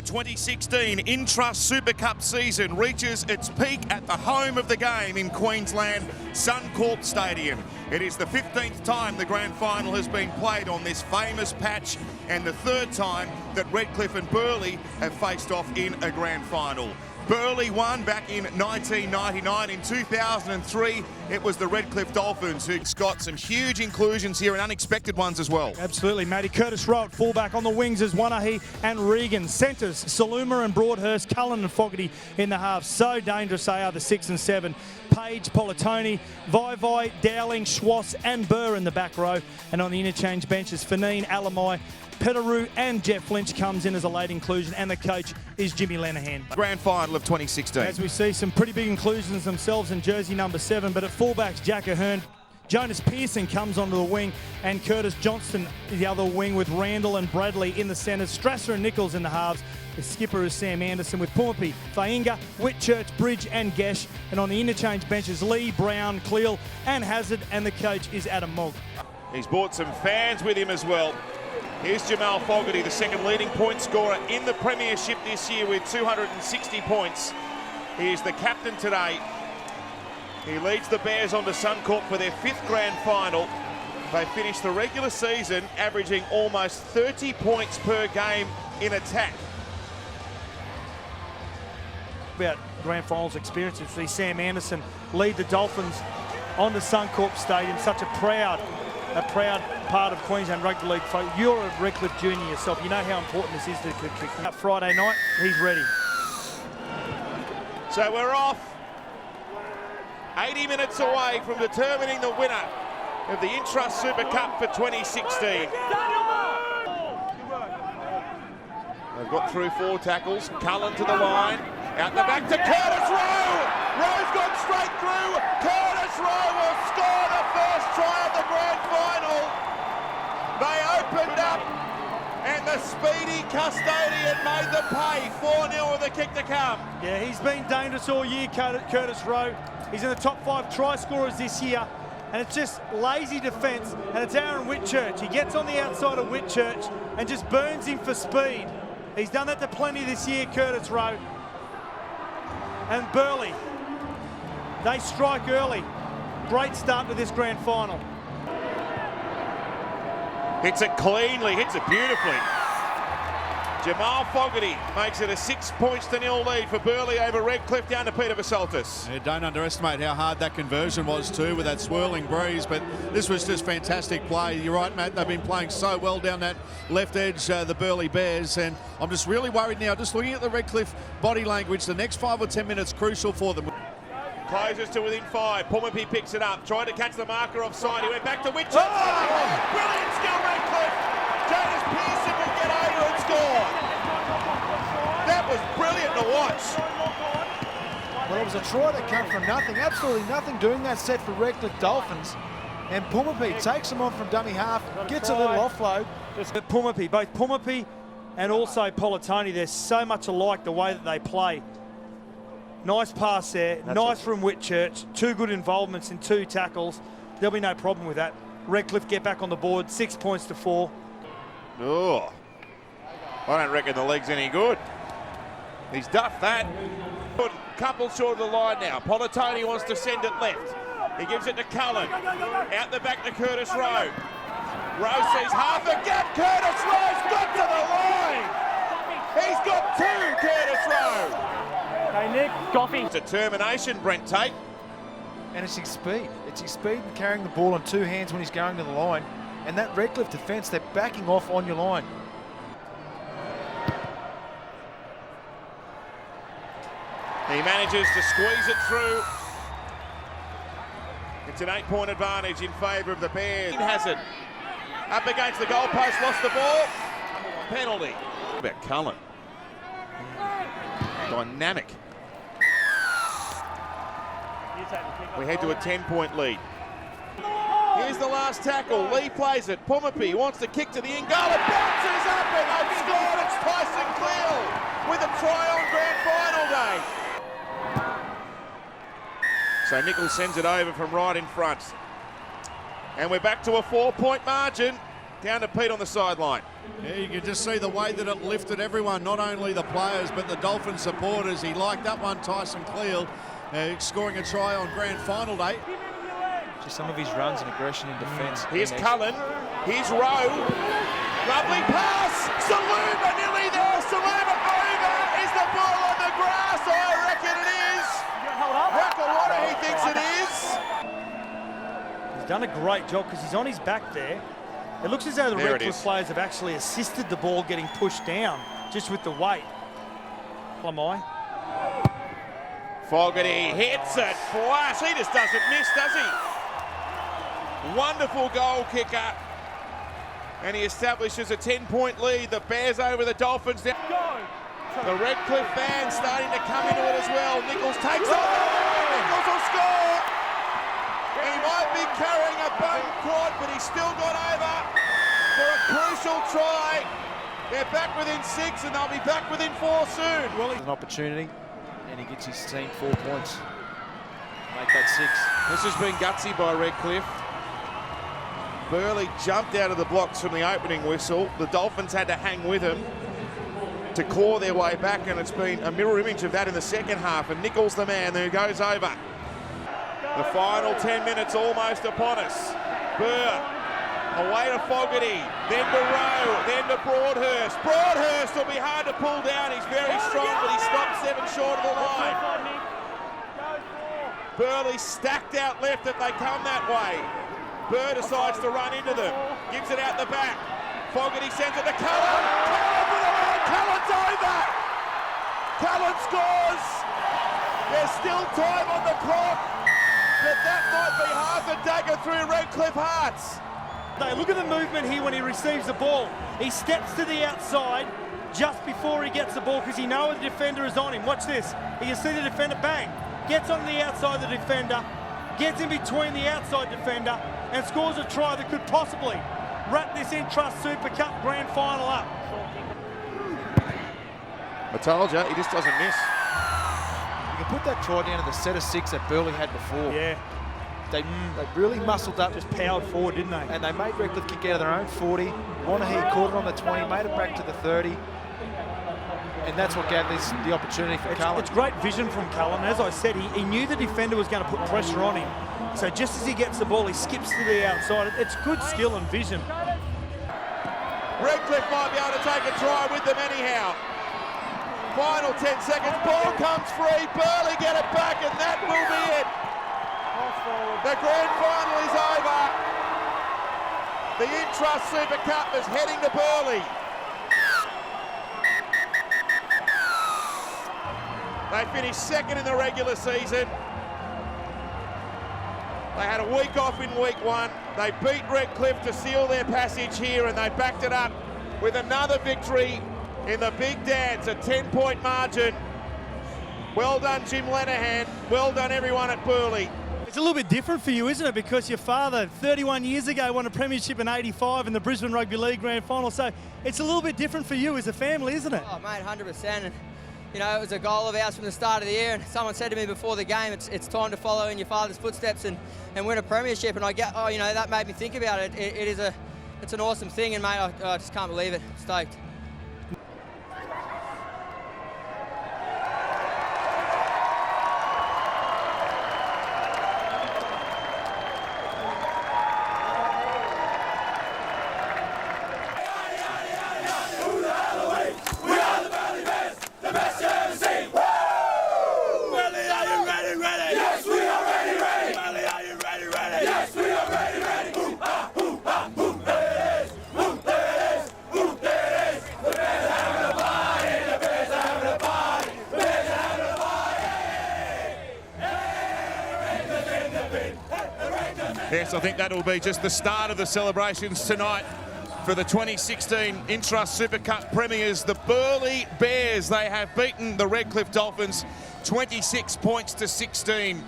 2016 Intrust Super Cup season reaches its peak at the home of the game in Queensland, Suncorp Stadium. It is the 15th time the grand final has been played on this famous patch and the third time that Redcliffe and Burleigh have faced off in a grand final. Burleigh won back in 1999. In 2003, it was the Redcliffe Dolphins who got some huge inclusions here and unexpected ones as well. Absolutely, Matty. Curtis Rowe at fullback. On the wings is Wanahi and Regan. Centres, Saluma and Broadhurst, Cullen and Fogarty in the half. So dangerous they are, the 6 and 7. Page, Politoni, Vai, Dowling, Schwass and Burr in the back row. And on the interchange benches, Fanine, Alamai, Petteroo and Jeff Lynch comes in as a late inclusion, and the coach is Jimmy Lenihan. Grand final of 2016. As we see some pretty big inclusions themselves in jersey number 7, but at fullbacks, Jack Ahern, Jonas Pearson comes onto the wing, and Curtis Johnston the other wing with Randall and Bradley in the centres, Strasser and Nichols in the halves. The skipper is Sam Anderson with Pumapi, Fainga, Whitchurch, Bridge and Gesh, and on the interchange benches, Lee, Brown, Cleal and Hazard, and the coach is Adam Mogg. He's brought some fans with him as well. Here's Jamal Fogarty, the second leading point scorer in the premiership this year with 260 points. He is the captain today. He leads the Bears on to Suncorp for their 5th grand final. They finished the regular season averaging almost 30 points per game in attack. About grand finals experience, to see Sam Anderson lead the Dolphins on to Suncorp Stadium. Such a proud part of Queensland Rugby League folk. You're a Redcliffe junior yourself. You know how important this is to kick. Friday night, he's ready. So we're off. 80 minutes away from determining the winner of the Intrust Super Cup for 2016. They've got through 4 tackles. Cullen to the line. Out the back to Curtis Rowe. Rowe's gone straight through. Curtis Rowe will score the first try of the grand final. They opened up and the speedy custodian made them pay. 4-0 with the kick to come. Yeah, he's been dangerous all year, Curtis Rowe. He's in the top 5 try scorers this year, and it's just lazy defence, and it's Aaron Whitchurch. He gets on the outside of Whitchurch and just burns him for speed. He's done that to plenty this year, Curtis Rowe. And Burleigh, they strike early. Great start to this grand final. Hits it cleanly, hits it beautifully. Jamal Fogarty makes it a 6-0 lead for Burleigh over Redcliffe down to Peter Vasaltis. Yeah, don't underestimate how hard that conversion was too with that swirling breeze, but this was just fantastic play. You're right, Matt, they've been playing so well down that left edge, the Burleigh Bears, and I'm just really worried now, just looking at the Redcliffe body language, the next 5 or 10 minutes crucial for them. Closes to within 5. Pumapi picks it up, tried to catch the marker offside. He went back to Whitchurch. Oh! Brilliant skill, Redcliffe. Jonas Pearson will get over and score. That was brilliant to watch. Well, it was a try that came from nothing, absolutely nothing doing that set for Redcliffe Dolphins. And Pumapi takes him on from dummy half, gets a little offload. But Pumapi, both Pumapi and also Politoni, they're so much alike the way that they play. Nice pass there, nice from Whitchurch. 2 good involvements in 2 tackles. There'll be no problem with that. Redcliffe get back on the board, 6 points to 4. Oh, I don't reckon the leg's any good. He's duffed that. Good couple short of the line now. Politoni wants to send it left. He gives it to Cullen. Out the back to Curtis Rowe. Rowe sees half a gap. Curtis Rowe's got to the line. He's got 2, Curtis Rowe. Hey Nick, coffee. Determination, Brent Tate. And it's his speed. It's his speed in carrying the ball on 2 hands when he's going to the line. And that Redcliffe defence, they're backing off on your line. He manages to squeeze it through. It's an 8-point advantage in favour of the Bears. Hazard up against the goalpost, lost the ball. Penalty. About Cullen. Dynamic. We head to a 10-point lead. Here's the last tackle. Lee plays it. Pumapi wants to kick to the in goal. It bounces up and they've scored. It's Tyson Cleal with a try on grand final day. So Nichols sends it over from right in front. And we're back to a 4-point margin. Down to Pete on the sideline. Yeah, you can just see the way that it lifted everyone, not only the players, but the Dolphin supporters. He liked that one, Tyson Cleal, scoring a try on grand final day. Just some of his runs and aggression in defence. Here's Cullen. Here's Rowe. Lovely pass. Saluma nearly there. Saluma over. Is the ball on the grass? I reckon it is. Rakawada, he thinks it is. He's done a great job because he's on his back there. It looks as though the Redcliffe players have actually assisted the ball getting pushed down just with the weight. Lamai. Fogarty hits it. Flash. He just doesn't miss, does he? Wonderful goal kicker. And he establishes a 10-point lead. The Bears over the Dolphins. The Redcliffe fans starting to come into it as well. Nichols takes on. Nichols will score. He might be carrying a bone quad, but he's still got over for a crucial try. They're back within 6, and they'll be back within 4 soon. Well, an opportunity, and he gets his team 4 points. Make that 6. This has been gutsy by Redcliffe. Burleigh jumped out of the blocks from the opening whistle. The Dolphins had to hang with him to claw their way back, and it's been a mirror image of that in the second half. And Nichols, the man who goes over. The final 10 minutes almost upon us. Burr away to Fogarty, then to Rowe, then to Broadhurst. Broadhurst will be hard to pull down. He's very strong, but he stopped 7 short of the line. Burleigh stacked out left if they come that way. Burr decides to run into them, gives it out the back. Fogarty sends it to Cullen. Cullen for the line. Cullen's over. Cullen scores. There's still time on the clock, but that might be half a dagger through Redcliffe hearts. Look at the movement here when he receives the ball. He steps to the outside just before he gets the ball because he knows the defender is on him. Watch this. You can see the defender, bang, gets on the outside of the defender, gets in between the outside defender and scores a try that could possibly wrap this Intrust Super Cup Grand Final up. I told you, he just doesn't miss. You can put that try down to the set of 6 that Burleigh had before. Yeah. They really muscled up. Just powered forward, didn't they? And they made Redcliffe kick out of their own 40. Wanahi caught it on the 20, made it back to the 30. And that's what gave this the opportunity for Cullen. It's great vision from Cullen. As I said, he knew the defender was going to put pressure on him. So just as he gets the ball, he skips to the outside. It's good skill and vision. Redcliffe might be able to take a try with them anyhow. Final 10 seconds, ball comes free, Burleigh get it back, and that will be it. The grand final is over. The Intrust Super Cup is heading to Burleigh. They finished second in the regular season. They had a week off in week 1. They beat Redcliffe to seal their passage here, and they backed it up with another victory in the big dance, a 10-point margin. Well done, Jim Lenihan. Well done, everyone at Burleigh. It's a little bit different for you, isn't it? Because your father, 31 years ago, won a premiership in '85 in the Brisbane Rugby League Grand Final. So it's a little bit different for you as a family, isn't it? Oh, mate, 100%. And, you know, it was a goal of ours from the start of the year. And someone said to me before the game, it's time to follow in your father's footsteps and win a premiership. And that made me think about it. It's an awesome thing. And, mate, I just can't believe it. Stoked. Yes, I think that'll be just the start of the celebrations tonight for the 2016 Intrust Super Cup premiers. The Burleigh Bears, they have beaten the Redcliffe Dolphins 26 points to 16.